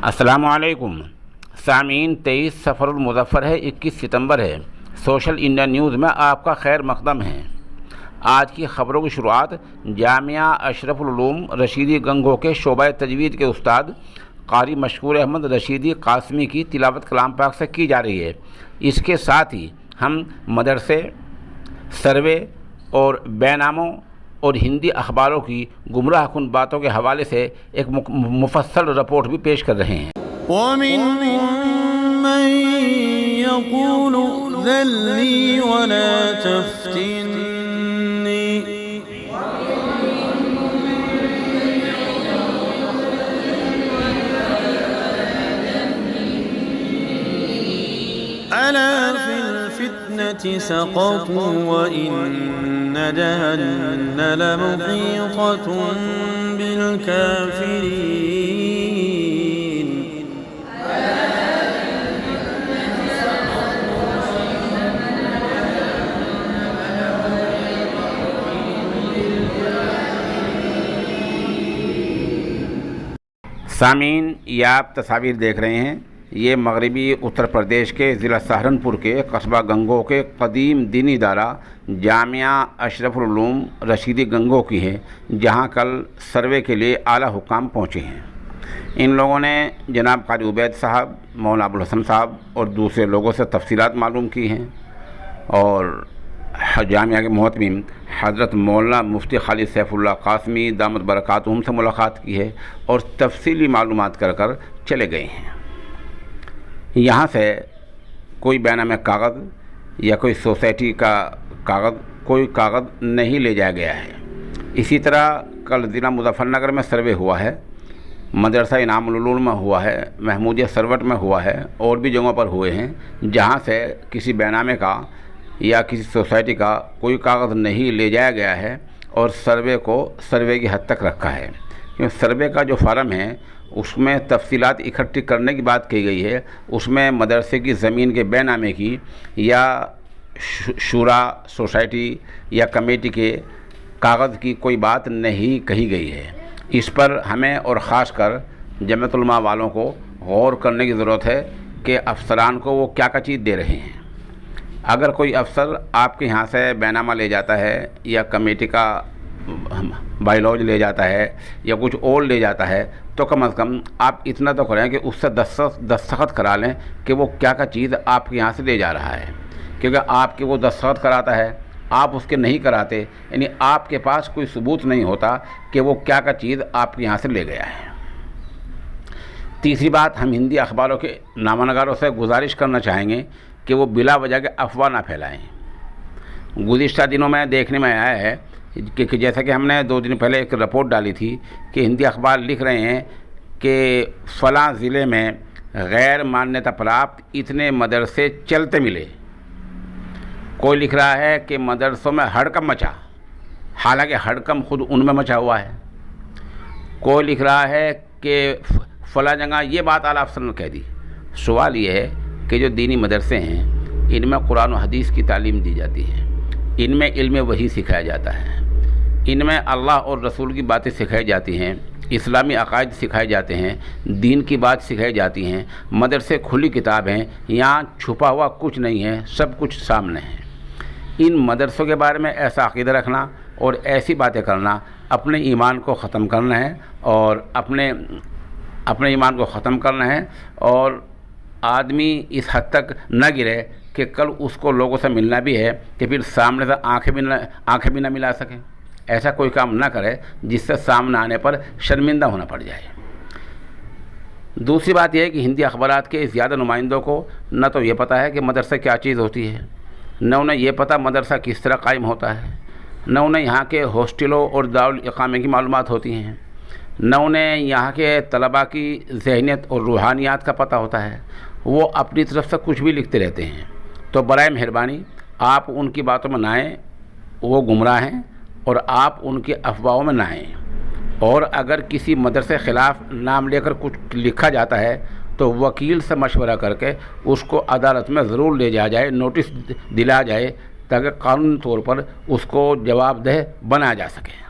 السلام علیکم سامعین، 23 سفر المظفر ہے، 21 ستمبر ہے۔ سوشل انڈیا نیوز میں آپ کا خیر مقدم ہے۔ آج کی خبروں کی شروعات جامعہ اشرف العلوم رشیدی گنگو کے شعبہ تجوید کے استاد قاری مشکور احمد رشیدی قاسمی کی تلاوت کلام پاک سے کی جا رہی ہے۔ اس کے ساتھ ہی ہم مدرسے، سروے اور بے ناموں اور ہندی اخباروں کی گمراہ کن باتوں کے حوالے سے ایک مفصل رپورٹ بھی پیش کر رہے ہیں۔ وَمِنْهُمْ مَنْ يَقُولُ ائْذَنْ لِي وَلَا تَفْتِنِّي أَلَا فِي الْفِتْنَةِ سَقَطُوا وَإِنَّ جَهَنَّمَ لَمُحِيطَةٌ بِالْكَافِرِينَ۔ سامعین، یہ آپ تصاویر دیکھ رہے ہیں، یہ مغربی اتر پردیش کے ضلع سہارنپور کے قصبہ گنگو کے قدیم دینی ادارہ جامعہ اشرف العلوم رشیدی گنگو کی ہے، جہاں کل سروے کے لیے اعلیٰ حکام پہنچے ہیں۔ ان لوگوں نے جناب قاری عبید صاحب، مولانا ابوالحسن صاحب اور دوسرے لوگوں سے تفصیلات معلوم کی ہیں اور جامعہ کے محتمم حضرت مولانا مفتی خالد سیف اللہ قاسمی دامت برکاتہم سے ملاقات کی ہے اور تفصیلی معلومات کر چلے گئے ہیں۔ یہاں سے کوئی بینامہ کاغذ یا کوئی سوسائٹی کا کاغذ، کوئی کاغذ نہیں لے جایا گیا ہے۔ اسی طرح کل ضلع مظفر نگر میں سروے ہوا ہے، مدرسہ انعام العلوم میں ہوا ہے، محمودیہ سروٹ میں ہوا ہے اور بھی جگہوں پر ہوئے ہیں، جہاں سے کسی بینامے کا یا کسی سوسائٹی کا کوئی کاغذ نہیں لے جایا گیا ہے اور سروے کو سروے کی حد تک رکھا ہے۔ کیونکہ سروے کا جو فارم ہے اس میں تفصیلات اکٹھی کرنے کی بات کی گئی ہے، اس میں مدرسے کی زمین کے بے نامے کی یا شورا سوسائٹی یا کمیٹی کے کاغذ کی کوئی بات نہیں کہی گئی ہے۔ اس پر ہمیں اور خاص کر جمعیت علماء والوں کو غور کرنے کی ضرورت ہے کہ افسران کو وہ کیا چیز دے رہے ہیں۔ اگر کوئی افسر آپ کے یہاں سے بے نامہ لے جاتا ہے یا کمیٹی کا بائی لاج لے جاتا ہے یا کچھ اور لے جاتا ہے تو کم از کم آپ اتنا تو کریں کہ اس سے دستخط کرا لیں کہ وہ کیا چیز آپ کے یہاں سے لے جا رہا ہے، کیونکہ آپ کے وہ دستخط کراتا ہے، آپ اس کے نہیں کراتے، یعنی آپ کے پاس کوئی ثبوت نہیں ہوتا کہ وہ کیا چیز آپ کے یہاں سے لے گیا ہے۔ تیسری بات، ہم ہندی اخباروں کے نامہ نگاروں سے گزارش کرنا چاہیں گے کہ وہ بلا وجہ کے افواہ نہ پھیلائیں۔ گزشتہ دنوں میں دیکھنے میں آیا ہے کہ جیسا کہ ہم نے 2 دن پہلے ایک رپورٹ ڈالی تھی کہ ہندی اخبار لکھ رہے ہیں کہ فلاں ضلع میں غیر مانیتا پراپت اتنے مدرسے چلتے ملے۔ کوئی لکھ رہا ہے کہ مدرسوں میں ہڑکم مچا، حالانکہ ہڑکم خود ان میں مچا ہوا ہے۔ کوئی لکھ رہا ہے کہ فلاں جگہ یہ بات اعلیٰ افسر نے کہہ دی۔ سوال یہ ہے کہ جو دینی مدرسے ہیں ان میں قرآن و حدیث کی تعلیم دی جاتی ہے، ان میں علم وحی سکھایا جاتا ہے، ان میں اللہ اور رسول کی باتیں سکھائی جاتی ہیں، اسلامی عقائد سکھائے جاتے ہیں، دین کی بات سکھائی جاتی ہیں۔ مدرسے کھلی کتاب ہیں، یہاں چھپا ہوا کچھ نہیں ہے، سب کچھ سامنے ہے۔ ان مدرسوں کے بارے میں ایسا عقیدہ رکھنا اور ایسی باتیں کرنا اپنے ایمان کو ختم کرنا ہے اور اپنے ایمان کو ختم کرنا ہے، اور آدمی اس حد تک نہ گرے کہ کل اس کو لوگوں سے ملنا بھی ہے کہ پھر سامنے سے آنکھیں بھی نہ ملا سکیں۔ ایسا کوئی کام نہ کرے جس سے سامنے آنے پر شرمندہ ہونا پڑ جائے۔ دوسری بات یہ ہے کہ ہندی اخبارات کے زیادہ نمائندوں کو نہ تو یہ پتہ ہے کہ مدرسہ کیا چیز ہوتی ہے، نہ انہیں یہ پتہ مدرسہ کس طرح قائم ہوتا ہے، نہ انہیں یہاں کے ہاسٹلوں اور دارالاقامے کی معلومات ہوتی ہیں، نہ انہیں یہاں کے طلباء کی ذہنیت اور روحانیات کا پتہ ہوتا ہے۔ وہ اپنی طرف سے کچھ بھی لکھتے رہتے ہیں۔ تو برائے مہربانی آپ ان کی باتوں میں نہ آئیں، وہ گمراہ ہیں، اور آپ ان کی افواہوں میں نہ آئیں۔ اور اگر کسی مدرسے خلاف نام لے کر کچھ لکھا جاتا ہے تو وکیل سے مشورہ کر کے اس کو عدالت میں ضرور لے جایا جائے، نوٹس دلا جائے، تاکہ قانونی طور پر اس کو جواب دہ بنایا جا سکے۔